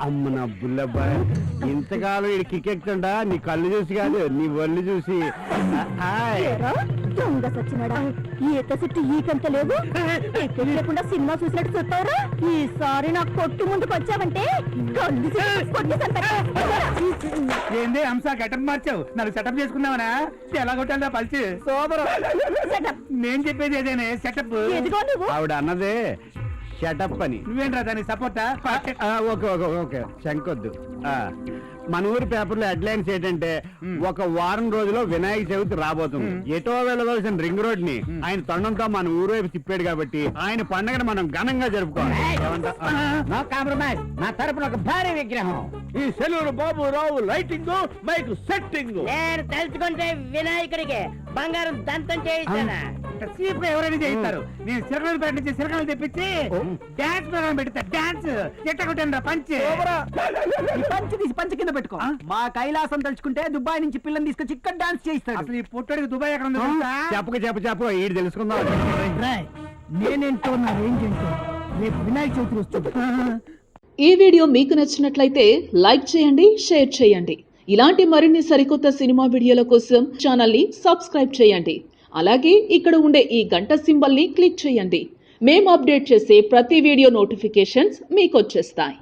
అమ్మ నా బుల్లబ్బాయ్, ఇంతకాలం వీడు కిక్కెక్కుతుండా నీ కళ్ళు చూసి కాదు నీ ఒళ్ళు చూసి. దొంగ సచ్చినాడా, ఈత చెట్టు ఈకంత లేవు, లేకుండా సినిమా చూసినట్టు చూస్తారా? ఈసారి నాకు కొట్టు ముందుకు వచ్చావంటే కళ్ళు ఏంది హంస గెటప్ మార్చావు? నన్ను సెటప్ చేసుకున్నావనా? ఎలా కొట్టాలి పలిచి సోదరు? నేను చెప్పేది ఏదేనే సెటప్. ఆవిడ అన్నదే షటప్ అని. నువ్వేంట్రా దానికి సపోర్టా? ఓకే ఓకే ఓకే శంకొద్దు. మన ఊరి పేపర్లో హెడ్లైన్స్ ఏంటంటే ఒక వారం రోజుల్లో వినాయక చవితి రాబోతుంది. ఎటో వెళ్ళవలసిన రింగ్ రోడ్ ని ఆయన తొండంతో మన ఊరు వైపు తిప్పాడు కాబట్టి ఆయన పండుగను మనం ఘనంగా జరుపుకోవాలి. నా తరపున ఒక భారీ విగ్రహం. ఈ సెలవులు బాబు రావు లైటింగ్ మైక్ సెట్టింగ్. నేను తెలుసుకుంటే వినాయకుడికి బంగారం దంతం చేయిస్తానా? చీప్ ఎవరైనా చేయిస్తారు. నేను సిరకలపేట నుంచి సిరకలు తెప్పించి డాన్స్ ప్రోగ్రామ్ పెడతా. డాన్స్ ఎట్టకుంటా పంచి పంచి తీసి పంచి కింద పెట్టుకో. మా కైలాసం తలుచుకుంటే దుబాయ్ నుంచి పిల్లని తీసుకొచ్చి ఇక్కడ డాన్స్ చేయిస్తాడు. అసలు ఈ పొట్టడికి దుబాయ్ ఎక్కడ ఉంది? చెప్పక ఈడు తెలుసుకుందాం. నేనేంటో నా రేంజ్ ఏంటో రేపు వినాయక చవితి వస్తుంది. ఈ వీడియో మీకు నచ్చినట్లయితే లైక్ చేయండి, షేర్ చేయండి. ఇలాంటి మరిన్ని సరికొత్త సినిమా వీడియోల కోసం ఛానల్ ని సబ్స్క్రైబ్ చేయండి. అలాగే ఇక్కడ ఉండే ఈ గంట సింబల్ ని క్లిక్ చేయండి. మేము అప్డేట్ చేసే ప్రతి వీడియో నోటిఫికేషన్స్ మీకు వచ్చేస్తాయి.